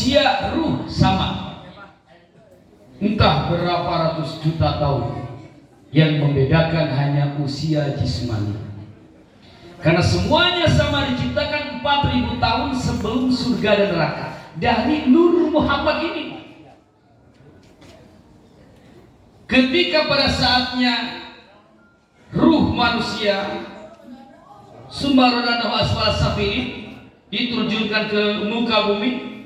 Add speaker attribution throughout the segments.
Speaker 1: usia ruh sama, entah berapa ratus juta tahun. Yang membedakan hanya usia jismani. Karena semuanya sama, diciptakan 4000 tahun sebelum surga dan neraka dari Nur Muhammad ini. Ketika pada saatnya ruh manusia Sumbarodanahu asfala safili diterjunkan ke muka bumi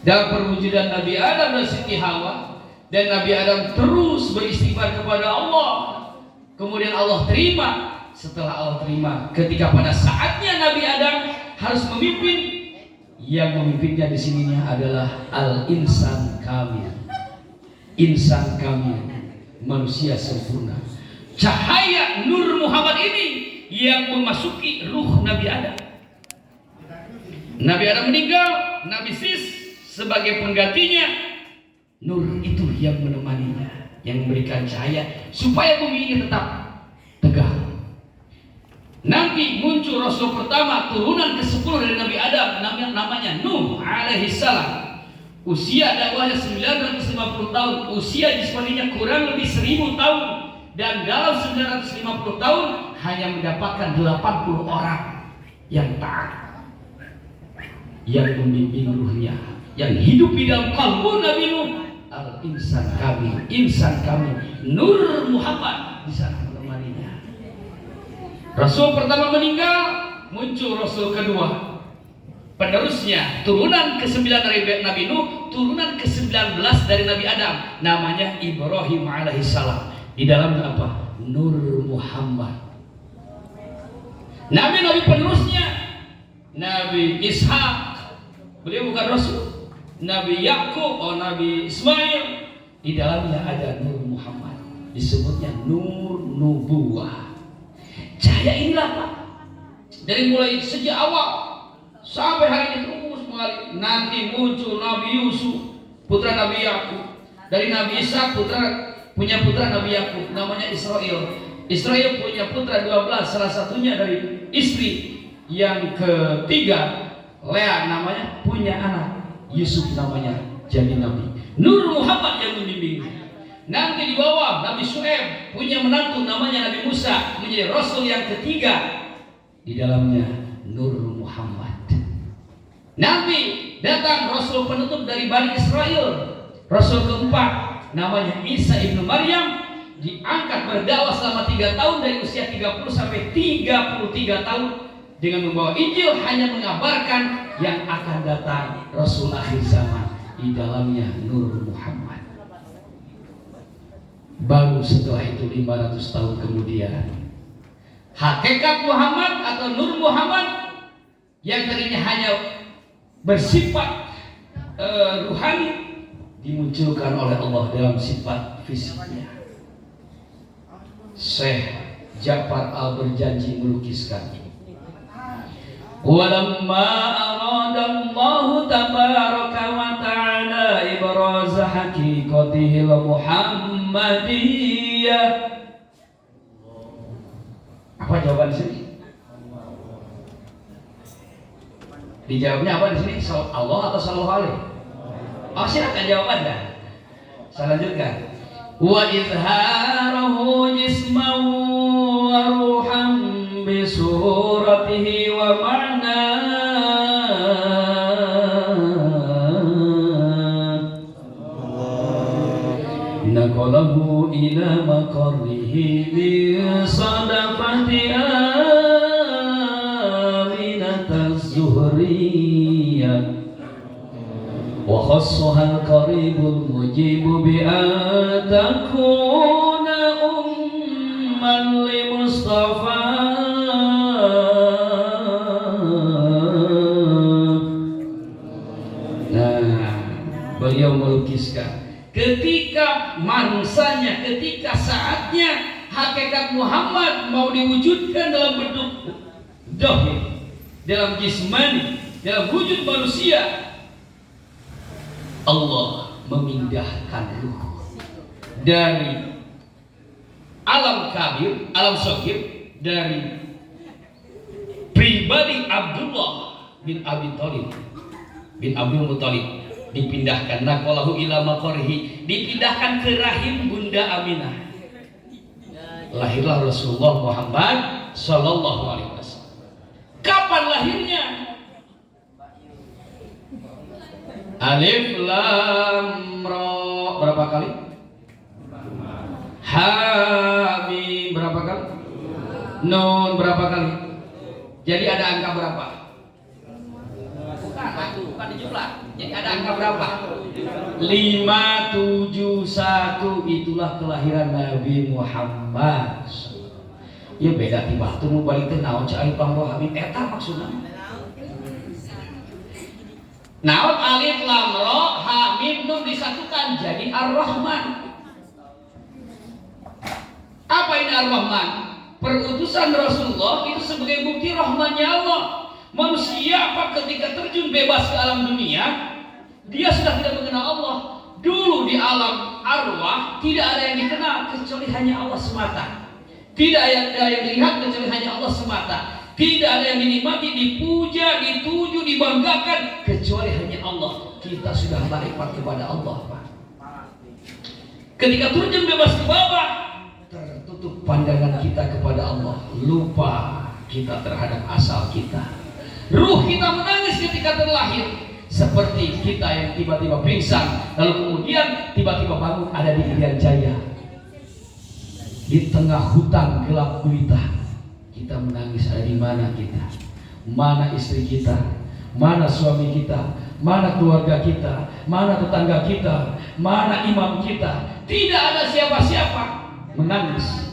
Speaker 1: dalam perwujudan Nabi Adam dan Siti Hawa, dan Nabi Adam terus beristighfar kepada Allah. Kemudian Allah terima. Setelah Allah terima, ketika pada saatnya Nabi Adam harus memimpin, yang memimpinnya di sininya adalah al-insan kamil. Insan kamil, manusia sempurna. Cahaya Nur Muhammad ini yang memasuki ruh Nabi Adam. Nabi Adam meninggal, Nabi Sis sebagai penggantinya. Nur itu yang menemaninya, yang memberikan cahaya supaya bumi ini tetap tegak. Nanti muncul Rasul pertama, turunan ke-10 dari Nabi Adam, namanya Nuh alaihi salam. Usia dakwahnya 950 tahun, usia jismaninya kurang lebih 1000 tahun, dan dalam 950 tahun hanya mendapatkan 80 orang yang taat, yang membimbing ruhnya, yang hidup di dalam kalbu Nabi Nuh. Al-insan kami, insan kami, Nur Muhammad di sana menemaninya. Rasul pertama meninggal, muncul Rasul kedua, penerusnya turunan ke-9 dari Nabi Nuh, turunan ke-19 dari Nabi Adam, namanya Ibrahim alaihissalam. Di dalamnya apa? Nur Muhammad. Nabi penerusnya Nabi Ishak, beliau bukan Rasul. Nabi Yakub, Nabi Ismail, di dalamnya ada Nur Muhammad, disebutnya Nur Nubuwah. Cahaya inilah Pak, dari mulai sejak awal sampai hari ini terus mengalir. Nanti muncul Nabi Yusuf, putra Nabi Yakub. Dari Nabi Ishak punya putra Nabi Yakub, namanya Israel. Israel punya putra 12, salah satunya dari istri yang ketiga, Lea namanya, punya anak Yusuf namanya, jadi Nabi. Nur Muhammad yang membimbing. Nanti di bawah Nabi Syuaib punya menantu namanya Nabi Musa, menjadi Rasul yang ketiga. Di dalamnya Nur Muhammad. Nanti datang Rasul penutup dari Bani Israel, Rasul keempat, namanya Isa ibnu Maryam, diangkat berdakwah selama 3 tahun dari usia 30 sampai 33 tahun dengan membawa Injil, hanya mengabarkan yang akan datang Rasul akhir zaman. Di dalamnya Nur Muhammad. Baru setelah itu 500 tahun kemudian, hakikat Muhammad atau Nur Muhammad yang tadinya hanya bersifat ruhani dimunculkan oleh Allah dalam sifat fisiknya. Syekh Ja'far Al-berjanji melukiskan. Walamma aradallahu tabaraka wa ta'ala ibraza haqiqatihil muhammadiyah. Apa jawaban di sini? Dijawabnya apa di sini? Allah atau sallallahu alaihi? Oh, silakan jawaban dah. Saya lanjutkan. Wa izharahu jisman wa ruhan bi suratihi wa ma'na naqalahu ila maqarrihi bi sadafati aminataz zuhriyah wa khassaha al-qaribul mujibu bi an takuna umman li Mustafa. Nah, beliau melukiskan ketika mansanya, ketika saatnya hakikat Muhammad mau diwujudkan dalam bentuk zahir, dalam jismani, dalam wujud manusia, Allah memindahkan ruh dari alam kabir, alam shagir, dari pribadi Abdullah bin Abi Thalib bin Abdul Muthalib dipindahkan, naqalahu ila maqarihi, dipindahkan ke rahim Bunda Aminah. Lahirlah Rasulullah Muhammad sallallahu alaihi wasallam. Kapan lahirnya? Alif lam ra berapa kali? Ha mim berapa kali? Nun berapa kali? Jadi ada angka berapa? Bukan di jumlah. Jadi ada angka berapa? 571. Itulah kelahiran Nabi Muhammad. Ya beda tiba tuh mau balik teh naon cai pangro hamid eta maksudna. Naon alif lam ra ha mim nun disatukan jadi Ar-Rahman. Apa ini Ar-Rahman? Perutusan Rasulullah itu sebagai bukti rahmannya Allah. Manusia apa ketika terjun bebas ke alam dunia, dia sudah tidak mengenal Allah. Dulu di alam arwah tidak ada yang dikenal kecuali hanya Allah semata. Tidak ada yang dilihat kecuali hanya Allah semata. Tidak ada yang dinikmati, dipuja, dituju, dibanggakan kecuali hanya Allah. Kita sudah marifat kepada Allah, Pak. Ketika terjun bebas ke bawah, tertutup pandangan kita kepada Allah, lupa kita terhadap asal kita. Ruh kita menangis ketika terlahir, seperti kita yang tiba-tiba pingsan, lalu kemudian tiba-tiba bangun ada di Irian Jaya, di tengah hutan gelap gulita. Kita menangis, ada di mana kita? Mana istri kita? Mana suami kita? Mana keluarga kita? Mana tetangga kita? Mana imam kita? Tidak ada siapa-siapa. Menangis.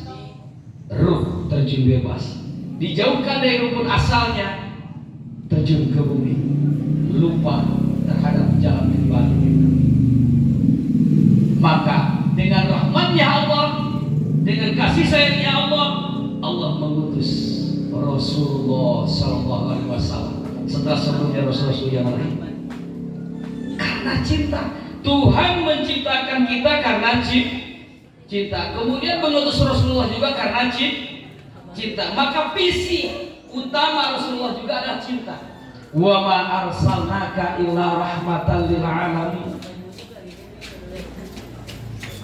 Speaker 1: Ruh terjun bebas, dijauhkan dari rukun asalnya, terjun ke bumi, lupa terhadap jalan kembali. Maka dengan rahmatnya Allah, dengan kasih sayangnya Allah, Allah mengutus Rasulullah Sallallahu Alaihi Wasallam setelah sebelumnya Rasul-Rasul yang lain. Karena cinta, Tuhan menciptakan kita karena cinta. Kemudian mengutus Rasulullah juga karena cinta. Maka visi utama Rasulullah juga adalah cinta. Wa ma arsalnaka illa rahmatan lil alamin.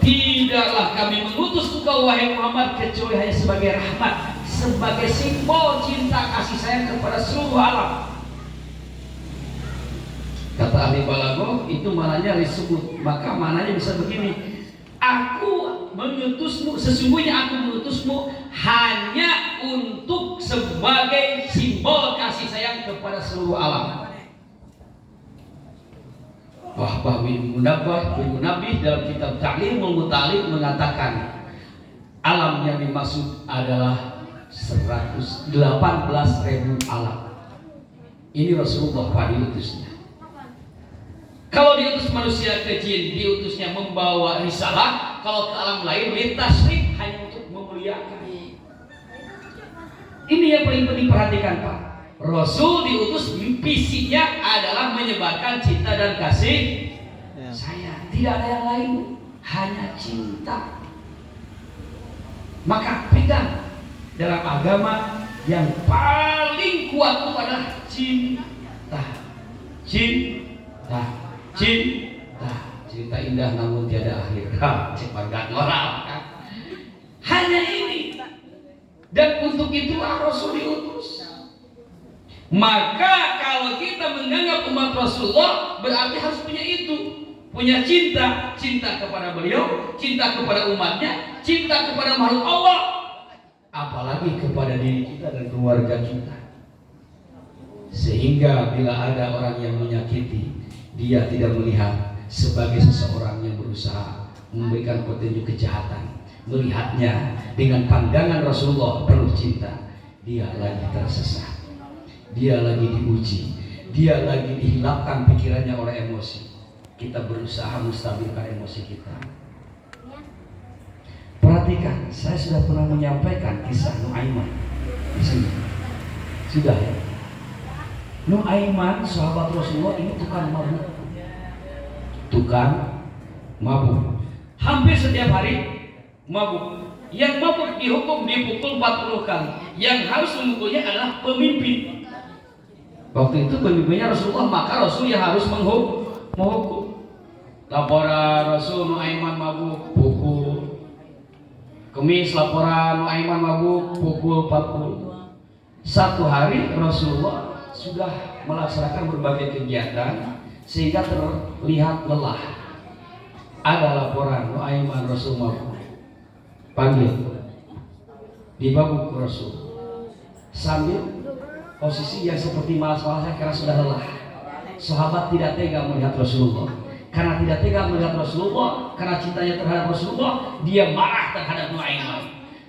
Speaker 1: Tidaklah kami mengutus engkau wahai Muhammad kecuali hanya sebagai rahmat, sebagai simbol cinta kasih sayang kepada seluruh alam. Kata ahli balaghah itu mananya disebut, maka mananya bisa begini: aku mengutusmu, sesungguhnya aku mengutusmu hanya untuk sebagai simbol kasih sayang kepada seluruh alam. Wahbah bin Munabbih dalam kitab Ta'limul Muta'allim mengatakan alam yang dimaksud adalah 118.000 alam. Ini Rasulullah pada diutusnya. Kalau diutus manusia ke jin, diutusnya membawa risalah. Kalau ke alam lain, litasrif, hanya untuk memuliakan. Ini yang paling penting perhatikan, Pak. Rasul diutus visinya adalah menyebarkan cinta dan kasih sayang. Tidak ada yang lain, hanya cinta. Maka pegang dalam agama yang paling kuat itu adalah cinta. Cinta. Cerita indah namun tiada akhir. Cepat moral. Hanya ini. Dan untuk itulah Rasul diutus. Maka kalau kita menganggap umat Rasulullah, berarti harus punya itu, punya cinta kepada beliau, cinta kepada umatnya, cinta kepada makhluk Allah, apalagi kepada diri kita dan keluarga kita. Sehingga bila ada orang yang menyakiti, dia tidak melihat sebagai seseorang yang berusaha memberikan petunjuk kejahatan, melihatnya dengan pandangan Rasulullah penuh cinta. Dia lagi tersesat, dia lagi diuji, dia lagi dihilangkan pikirannya oleh emosi. Kita berusaha menstabilkan emosi kita. Perhatikan, saya sudah pernah menyampaikan kisah Nuaiman di sini. Sudah ya? Nuaiman sahabat Rasulullah ini tukang mabuk. Hampir setiap hari mabuk. Yang mabuk dihukum dipukul 40 kali. Yang harus memukulnya adalah pemimpin. Waktu itu pemimpinnya Rasulullah, maka Rasul ya harus menghukum. Laporan Rasul Nuaiman mabuk pukul. Kemis laporan Nuaiman mabuk pukul 40. Satu hari Rasulullah sudah melaksanakan berbagai kegiatan sehingga terlihat lelah. Ada laporan Nuaiman Rasul mabuk. Panggil, dibabuk Rasul. Sambil posisi yang seperti malas-malasnya karena sudah lelah. Sahabat tidak tega melihat Rasulullah. Karena tidak tega melihat Rasulullah, karena cintanya terhadap Rasulullah, dia marah terhadap Nuaiman.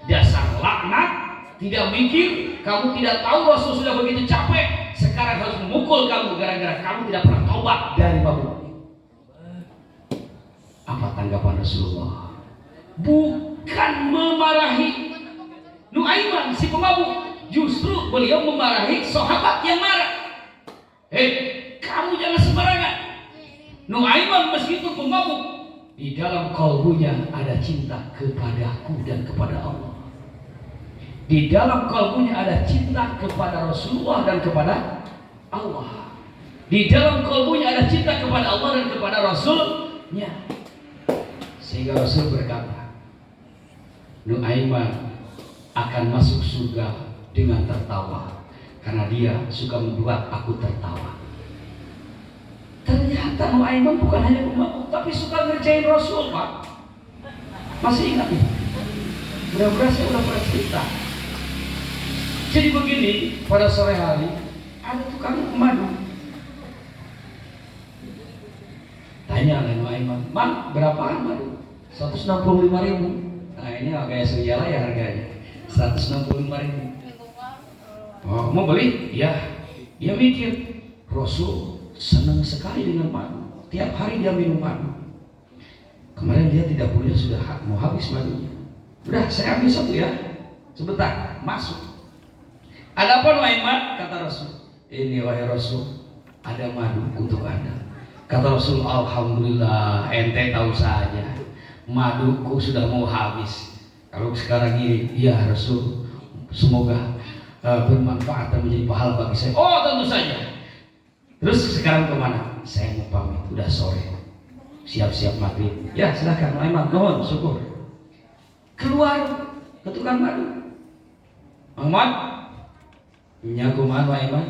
Speaker 1: Dasar laknat, tidak mikir, kamu tidak tahu Rasul sudah begitu capek, sekarang harus memukul kamu gara-gara kamu tidak pernah taubat dari babuk. Apa tanggapan Rasulullah? Bukan memarahi Nuaiman si pemabuk, justru beliau memarahi sahabat yang marah. Kamu jangan sembarangan. Nuaiman meskipun pemabuk, di dalam kalbunya ada cinta kepadaku dan kepada Allah. Di dalam kalbunya ada cinta kepada Rasulullah dan kepada Allah. Di dalam kalbunya ada cinta kepada Allah dan kepada Rasulnya. Sehingga Rasul berkata, Nuaiman akan masuk surga dengan tertawa, karena dia suka membuat aku tertawa. Ternyata Nuaiman bukan hanya pemabuk, tapi suka ngerjain Rasul, Pak. Masih ingat ya? Mudah-mudahan saya udah pernah cerita. Jadi begini, pada sore hari ada tukang madu. Tanya oleh Nuaiman, "Man, berapaan madu?" 165.000. Nah ini kayak segala ya harganya. 165.000. Oh, mau beli? Ya. Dia mikir, Rasul senang sekali dengan madu. Tiap hari dia minum madu. Kemarin dia tidak punya, sudah mau habis madunya. Udah, saya ambil satu ya. Sebentar, masuk. Ada apa Nuaiman? Kata Rasul. Ini wahai Rasul, ada madu untuk Anda. Kata Rasul, alhamdulillah, ente tahu saja. Maduku sudah mau habis. Kalau sekarang ini, ya Rasul, semoga bermanfaat dan menjadi pahala bagi saya. Oh, tentu saja. Terus sekarang kemana? Saya mau pamit, udah sore, siap-siap maghrib. Ya silahkan Nuaiman, mohon syukur. Keluar ke tukang madu. Muhammad, nyaku Nuaiman,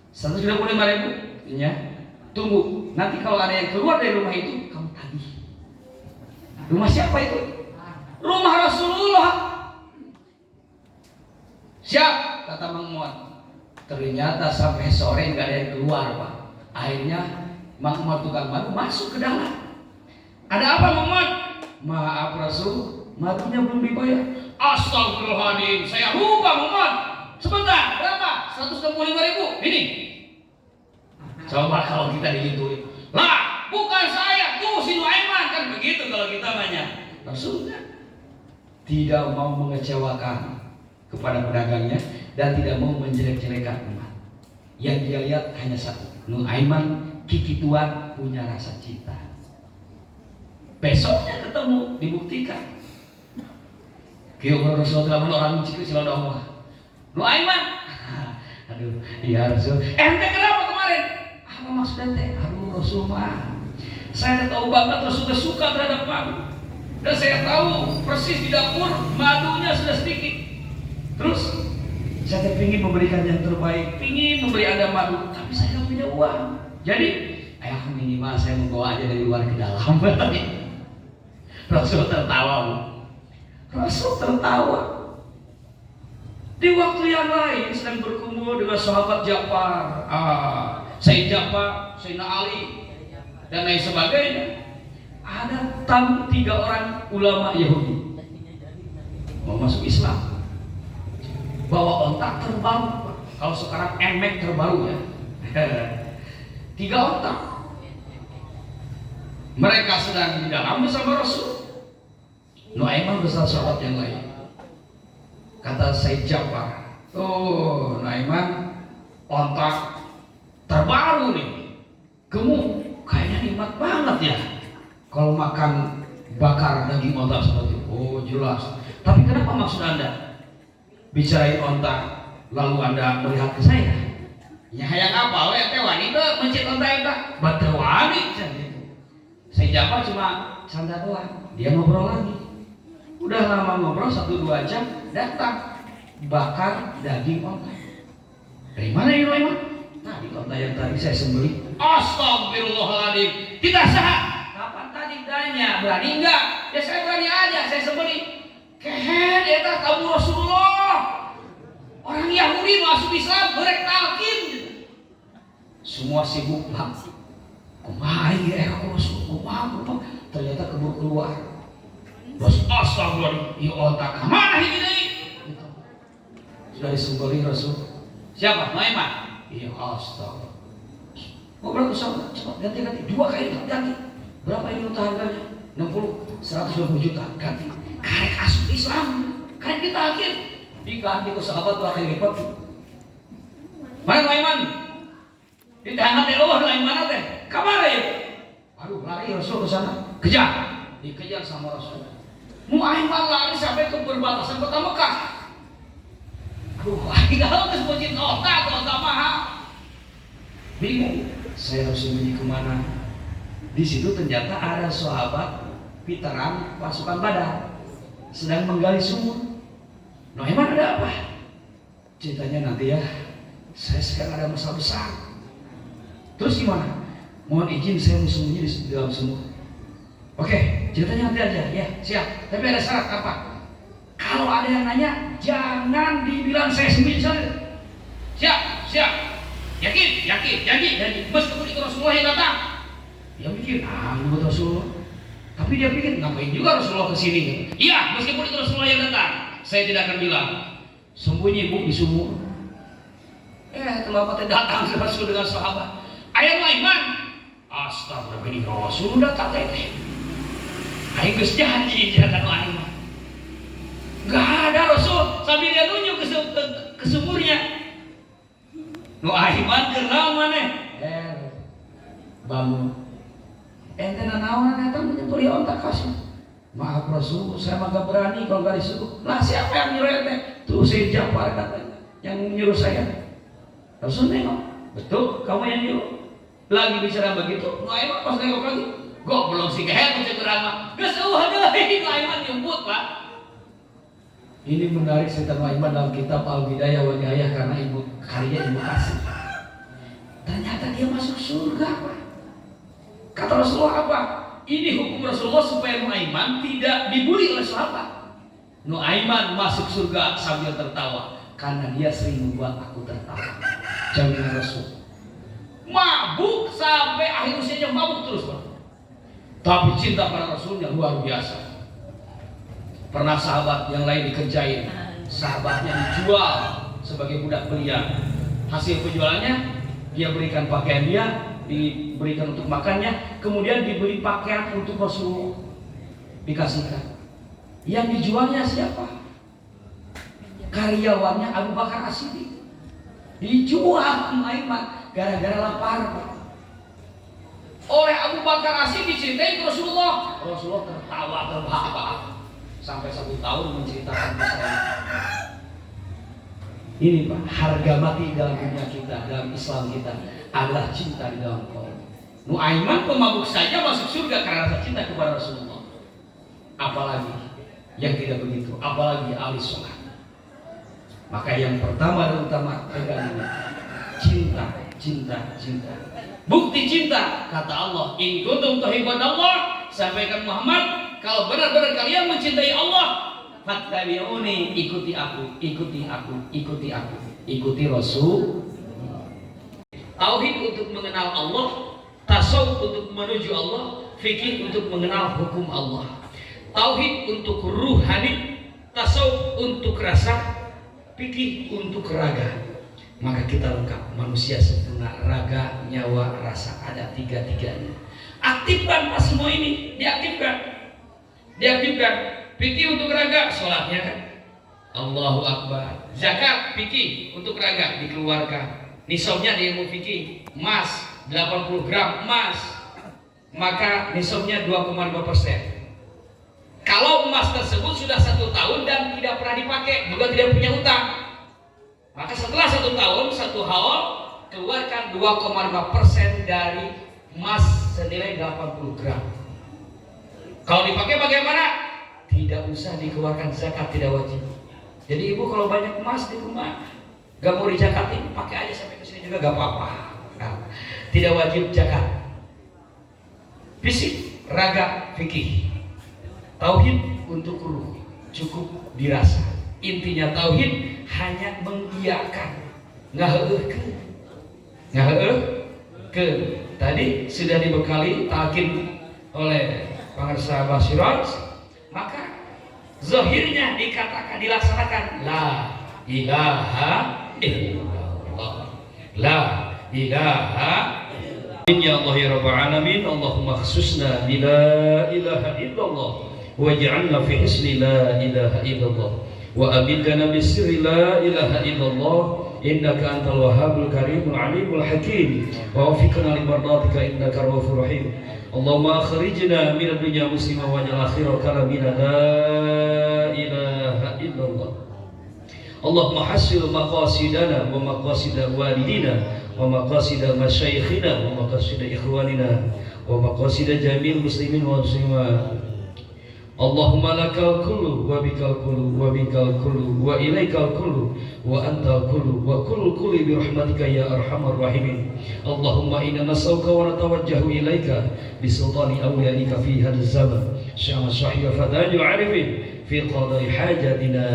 Speaker 1: 125.000. Ya, tunggu. Nanti kalau ada yang keluar dari rumah itu, kamu tagih. Rumah siapa itu? Rumah Rasulullah. Siap, kata Mang Muhammad. Ternyata sampai sore nggak ada yang keluar, Pak. Akhirnya Mang Muhammad tukang madu masuk ke dalam. Ada apa, Muhammad? Maaf Rasul, madunya belum dibayar. Astagfirullahaladzim, saya lupa Muhammad. Sebentar, berapa? 165.000. Ini. Coba kalau kita digituin. Lah, bukan saya, tuh si Nuaiman, kan begitu kalau kita banyak. Rasul tidak mau mengecewakan kepada pedagangnya dan tidak mau menjelek-jelekan umat. Yang dia lihat hanya satu, Nuaiman kiki tuan punya rasa cinta. Besoknya ketemu, dibuktikan. Kira Rasulullah orang cikgu siladah Nuaiman, aduh, iya Rasul. Ente kenapa kemarin? Apa maksud ente? Aduh Rasulullah, saya tahu banget Rasulullah suka terhadap madu. Dan saya tahu persis di dapur madunya sudah sedikit. Terus saya ingin memberikan yang terbaik, ingin memberi Anda madu, tapi saya tidak punya uang. Jadi, minimal saya membawa aja dari luar ke dalam. Rasul tertawa. Rasul tertawa. Di waktu yang lain sedang berkumpul dengan sahabat Ja'far, Sayyid Ja'far, Sayyidina Ali, dan lain sebagainya. Ada tamu 3 orang ulama Yahudi mau masuk Islam. Bawa ontak terbaru, kalau sekarang emek terbaru ya. 3 ontak. Mereka sedang di dalam bersama Rasul. Nuaiman bersama sahabat yang lain. Kata Sayyid Ja'far, oh Nuaiman, ontak terbaru nih, gemuk, kayaknya nikmat banget ya. Kalau makan bakar daging ontak seperti itu. Oh jelas. Tapi kenapa maksud Anda bicarain ontak lalu Anda melihat ke saya? Ya hayang apa we teh wani teh mencit onta eta. Batu wani saya jawab cuma canda doang. Dia ngobrol lagi. Udah lama ngobrol 1-2 jam datang bakar daging onta. Dari mana ini Iman? Nah di onta yang tadi saya sembelih. Astagfirullahaladzim. Tidak sah. Kapan tadi tanya? Berani enggak? Ya saya berani aja. Saya sembelih. Kehe eta kamu Rasulullah. Orang Yahudi masuk Islam berek talqin. Semua sibuk bang. Kumaha ya Rasul, kumaha. Ternyata keburu keluar. Bos astagfirullah, ieu otak mana ini deui? Sudah disembelih Rasul. Siapa? Maiman. Iya astagfirullah. Ngobrol sama cepat ganti 2 kali ganti. Berapa ini unta harganya? 60, 120 juta ganti. Karek asup Islam, karek kita akhir. Diganti ke sahabat 2 kali lipat. Mana Maiman? Ditahan teh lain mana teh? Kamana ya? Aduh lari Rasul ke sana. Kejar. Dikejar sama Rasul. Muaiman lari sampai ke perbatasan kota Mekah. Aduh, kalau geus bocin kota mahal. Bingung. Saya harus menuju kemana? Di situ ternyata ada sahabat veteran pasukan Badar sedang menggali sumur. Noiman ada apa? Ceritanya nanti ya. Saya sekarang ada masalah besar. Terus gimana? Mohon izin saya mau sembunyi di dalam sumur. Oke, ceritanya nanti aja. Ya, siap. Tapi ada syarat apa? Kalau ada yang nanya, jangan dibilang saya sembunyi sana. Siap. Yakin. Meskipun itu Rasulullah yang datang. Dia mikir, buat Rasulullah. Tapi dia pikir, ngapain juga Rasulullah kesini? Iya, meskipun itu Rasulullah yang datang. Saya tidak akan bilang. Sembunyi bu di sumur. Terlambat datang Rasul dengan sahabat. Ayah Maiman. Astagfirullah, Rasul datang teh. Aing geus janji jangan Maiman. Gak ada Rasul sambil dia nunjuk ke sumurnya. Nu Aiman kenal mana? Bangun. Ente nanaon eta menyembelih onta kasih. Maaf Rasul, saya mah gak berani kalau gak disuruh. Lah siapa yang nyuruh ente? Tuh Sayyid Ja'far katanya yang nyuruh saya. Rasul nengok, betul kamu yang nyuruh. Lagi bicara begitu, Aiman pas nengok lagi, goblok sih kayak macam drama. Geus eueuh Aiman nyebut Pak. Ini menarik cerita Aiman dalam kitab Al-Bidayah wa Nihayah karena karya Ibu Kasih. Ternyata dia masuk surga Pak. Kata Rasulullah apa? Ini hukum Rasulullah supaya Nuaiman tidak dibully oleh sahabat. Nuaiman masuk surga sambil tertawa karena dia sering membuat aku tertawa. Jaminan Rasul. Mabuk sampai akhir usianya mabuk terus Pak. Tapi cinta pada Rasulnya luar biasa. Pernah sahabat yang lain dikerjain, sahabatnya dijual sebagai budak belian. Hasil penjualannya dia berikan pakaian dia, diberikan untuk makannya, kemudian dibeli pakaian untuk Rasulullah dikasihkan. Yang dijualnya siapa? Karyawannya Abu Bakar As-Siddiq. Dijual Aiman gara-gara lapar. Oleh Abu Bakar As-Siddiq dicintai Rasulullah. Rasulullah tertawa terbahak-bahak sampai 1 tahun menceritakan masalah. Ini Pak, harga mati dalam dunia kita, dalam Islam kita adalah cinta di dalam kaum. Nuaiman pemabuk saja masuk surga karena rasa cinta kepada Rasulullah. Apalagi yang tidak begitu, apalagi ahli sholat. Maka yang pertama dan utama pegang ini cinta. Bukti cinta kata Allah, in kuntum tuhibbunallah, sampaikan Muhammad, kalau benar-benar kalian mencintai Allah, fattabi'uni, ikuti aku, ikuti Rasul. Tauhid untuk mengenal Allah, tasawuf untuk menuju Allah, fikih untuk mengenal hukum Allah. Tauhid untuk ruhani, tasawuf untuk rasa, fikih untuk raga. Maka kita lengkap, manusia sempurna, raga, nyawa, rasa, ada tiga-tiganya. Aktifkan pas semua ini, diaktifkan. Fikih untuk raga, sholatnya kan Allahu Akbar. Zakat, fikih untuk raga, dikeluarkan. Nisabnya di ilmu fikih, emas 80 gram emas, maka nisabnya 2,2%. Kalau emas tersebut sudah 1 tahun dan tidak pernah dipakai, juga tidak punya utang, maka setelah 1 tahun 1 haul keluarkan 2,5% dari emas senilai 80 gram. Kalau dipakai bagaimana? Tidak usah dikeluarkan zakat, tidak wajib. Jadi ibu kalau banyak emas di rumah, gak mau dizakatin, pakai aja sampai ke sini juga gak apa-apa. Nah, tidak wajib zakat. Fisik, raga, fikih. Tauhid untuk ruh, cukup dirasa. Intinya tauhid hanya mengiyakan, ke. Tadi sudah dibekali talqin oleh pengarsa Basiraj, maka zahirnya dikatakan, dilaksanakan la ilaha illallah, la ilaha ya Allah ya Rabbal Alamin. Allahumma khususna bi la ilaha illallah waj'alna fi hisni la ilaha illallah wa abidana bi sirri la ilaha illallah innaka antal wahhabul karimul alimul hakim wa wafiqna li mardatika innaka rahmanur rahim. Allahumma akhrijna min ad-dunya musliman waj'al akhira kalamina la ilaha illallah. Allahumma hassil maqasidana wa maqasida walidina wa maqasida masyayikhina wa maqasida ikhwanina wa maqasida jamil muslimin wa muslimat. Allahumma lakal kullu wa bikal kullu wa bikal kullu wa ilaikal kullu wa antal kullu wa kullu kulli bi rahmatika ya arhamar rahimin. Allahumma inna nas'aluka wa natawajjahu ilaika bi sultani awliyaika fi hadzal zaman syama sahih fadaju arifin fi qada'i hajatina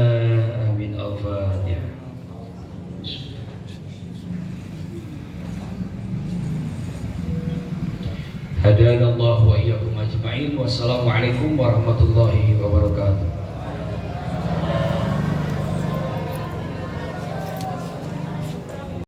Speaker 1: amin. Al-Fatihah. Hadanallahu wa iyyakum ajma'in. Wassalamualaikum warahmatullahi wabarakatuh.